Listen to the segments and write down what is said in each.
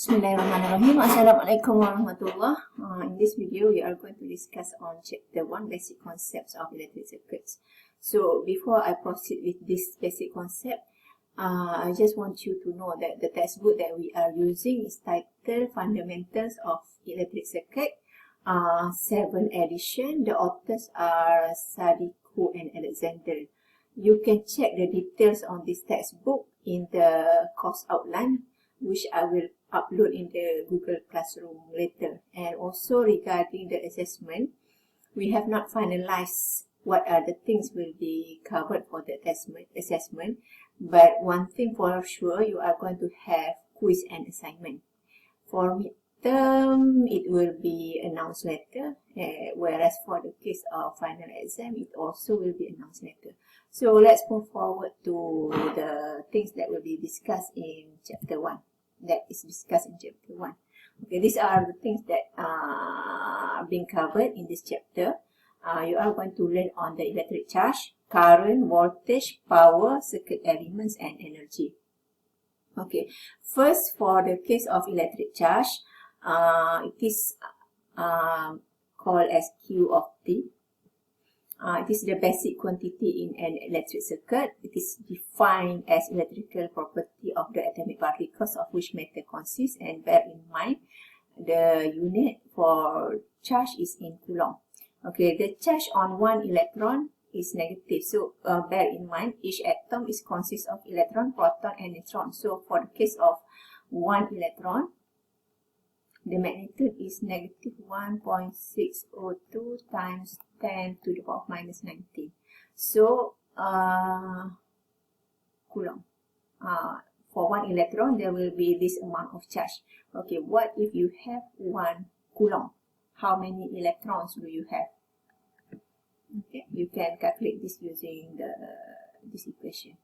Bismillahirrahmanirrahim. Assalamualaikum warahmatullah. In this video, we are going to discuss on chapter 1, basic concepts of electric circuits. So before I proceed with this basic concept, I just want you to know that the textbook that we are using is titled Fundamentals of Electric Circuit, 7th edition. The authors are Sadiku and Alexander. You can check the details on this textbook in the course outline, which I will upload in the Google Classroom later. And also regarding the assessment, we have not finalized what are the things will be covered for the assessment. But one thing for sure, you are going to have quiz and assignment. For midterm, it will be announced later, whereas for the case of final exam, it also will be announced later. So let's move forward to the things that will be discussed in chapter 1. That is discussed in chapter 1. Okay, these are the things that are being covered in this chapter. You are going to learn on the electric charge, current, voltage, power, circuit elements, and energy. Okay, first for the case of electric charge, it is called as Q of T. It is the basic quantity in an electric circuit. It is defined as electrical property of the atomic particles of which matter consists, and bear in mind the unit for charge is in coulomb. Okay, the charge on one electron is negative. So bear in mind each atom is consists of electron, proton, and neutron. So for the case of one electron, the magnitude is negative 1.602 times 10 to the power of minus 19. So, coulomb. For one electron, there will be this amount of charge. Okay, what if you have 1 coulomb? How many electrons do you have? Okay, you can calculate this using this equation.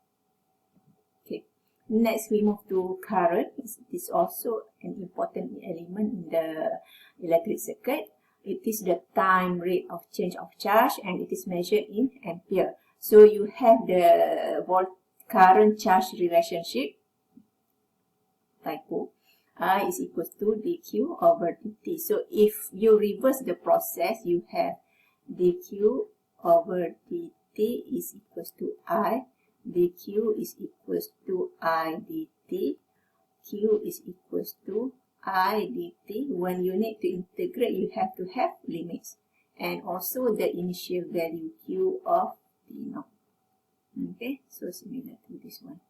Okay. Next, we move to current. It is also an important element in the electric circuit. It is the time rate of change of charge, and it is measured in ampere. So you have the current charge relationship, typo. I is equals to dq over dt. So if you reverse the process, you have dq over dt is equals to I. dq is equals to I dt, q is equals to I dt. When you need to integrate, you have to have limits, and also the initial value q of t naught. Okay, so similar to this one.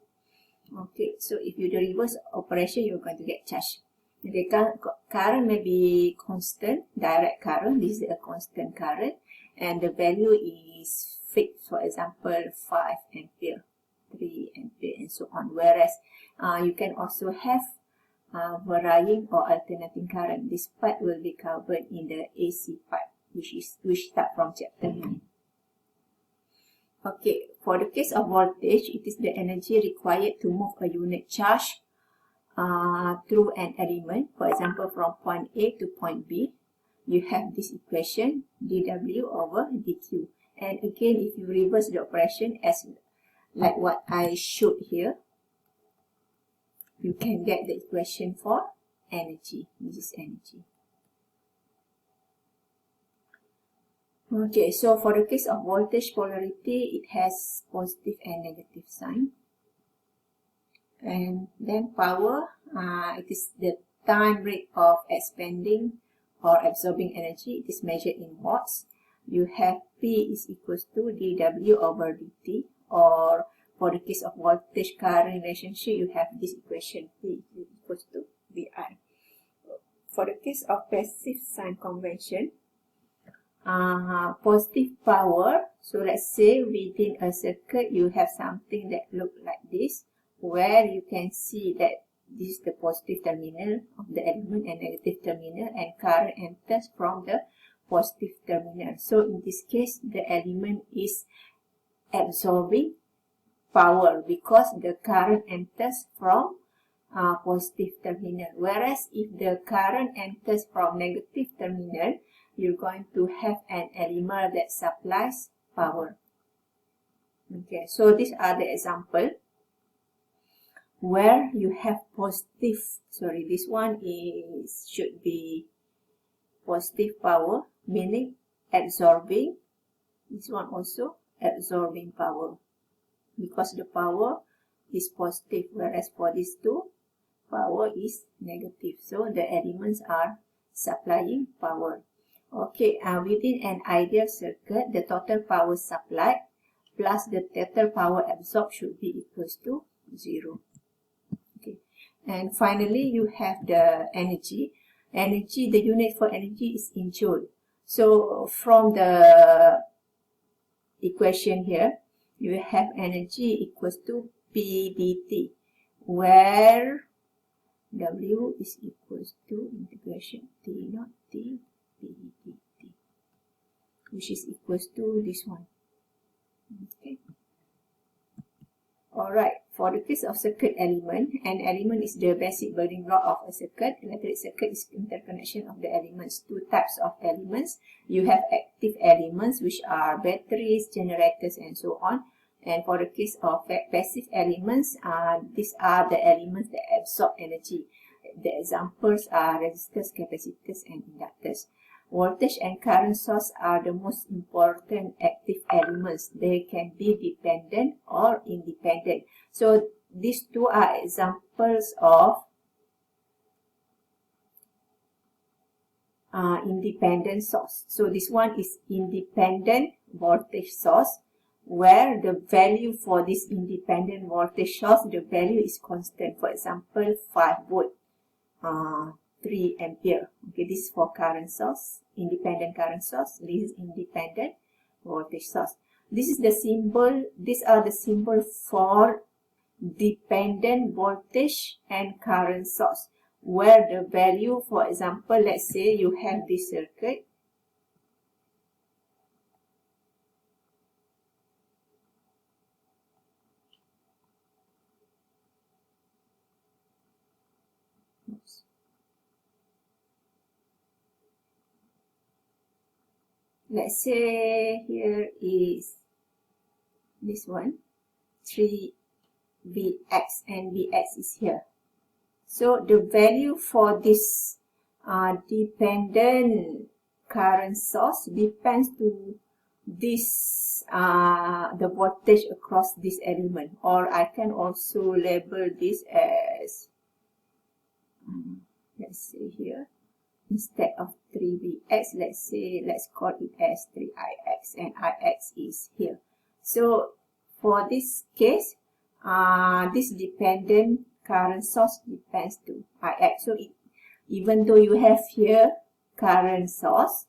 Okay, so if you do reverse operation, you're going to get charge. Okay, current may be constant, direct current. This is a constant current, and the value is fixed. For example, 5 ampere, 3 ampere, and so on. Whereas you can also have varying or alternating current. This part will be covered in the AC part, which start from chapter 9. Okay, for the case of voltage, it is the energy required to move a unit charge through an element. For example, from point A to point B, you have this equation dW over dQ. And again, if you reverse the operation as like what I showed here, you can get the equation for energy. This is energy. Okay, so for the case of voltage polarity, it has positive and negative sign. And then power, it is the time rate of expending or absorbing energy. It is measured in watts. You have P is equals to dW over dt, or for the case of voltage current relationship, you have this equation P is equals to VI. For the case of passive sign convention, positive power. So let's say within a circuit, you have something that look like this, where you can see that this is the positive terminal of the element and negative terminal, and current enters from the positive terminal. So in this case, the element is absorbing power because the current enters from positive terminal. Whereas if the current enters from negative terminal, you're going to have an element that supplies power. Okay, so these are the example. where you have positive, sorry, this one should be positive power, meaning absorbing, this one also absorbing power, because the power is positive, whereas for these two, power is negative. So the elements are supplying power. Okay, within an ideal circuit, the total power supplied plus the total power absorbed should be equals to 0. Okay, and finally you have the energy. Energy, the unit for energy is in joule. So from the equation here, you have energy equals to P dt, where W is equals to integration T naught T P dt, which is equals to this one. Okay. Alright, for the case of circuit element, an element is the basic building block of a circuit. Electric circuit is interconnection of the elements. Two types of elements. You have active elements, which are batteries, generators, and so on. And for the case of passive elements, these are the elements that absorb energy. The examples are resistors, capacitors, and inductors. Voltage and current source are the most important active elements. They can be dependent or independent. So these two are examples of independent source. So this one is independent voltage source, where the value for this independent voltage source, the value is constant. For example, 5 volt. 3 ampere. Okay, this is for current source, independent current source. This is independent voltage source. This is the symbol. These are the symbol for dependent voltage and current source, where the value, for example, let's say you have this circuit. Oops. Let's say here is this one, 3 Vx, and Vx is here. So the value for this dependent current source depends to this the voltage across this element, or I can also label this as let's say here, instead of 3Vx, let's call it as 3Ix, and Ix is here. So for this case, this dependent current source depends to Ix. So even though you have here current source,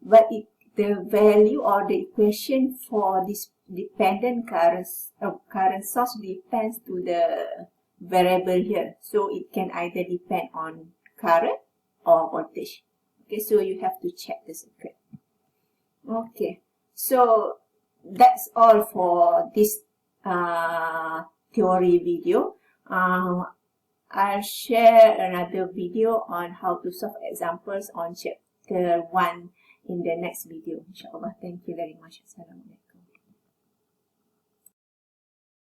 but the value or the equation for this dependent current source depends to the variable here. So it can either depend on current or voltage. Okay, so you have to check the circuit. Okay, so that's all for this theory video. I'll share another video on how to solve examples on chapter 1 in the next video, inshallah. Thank you very much. Assalamualaikum.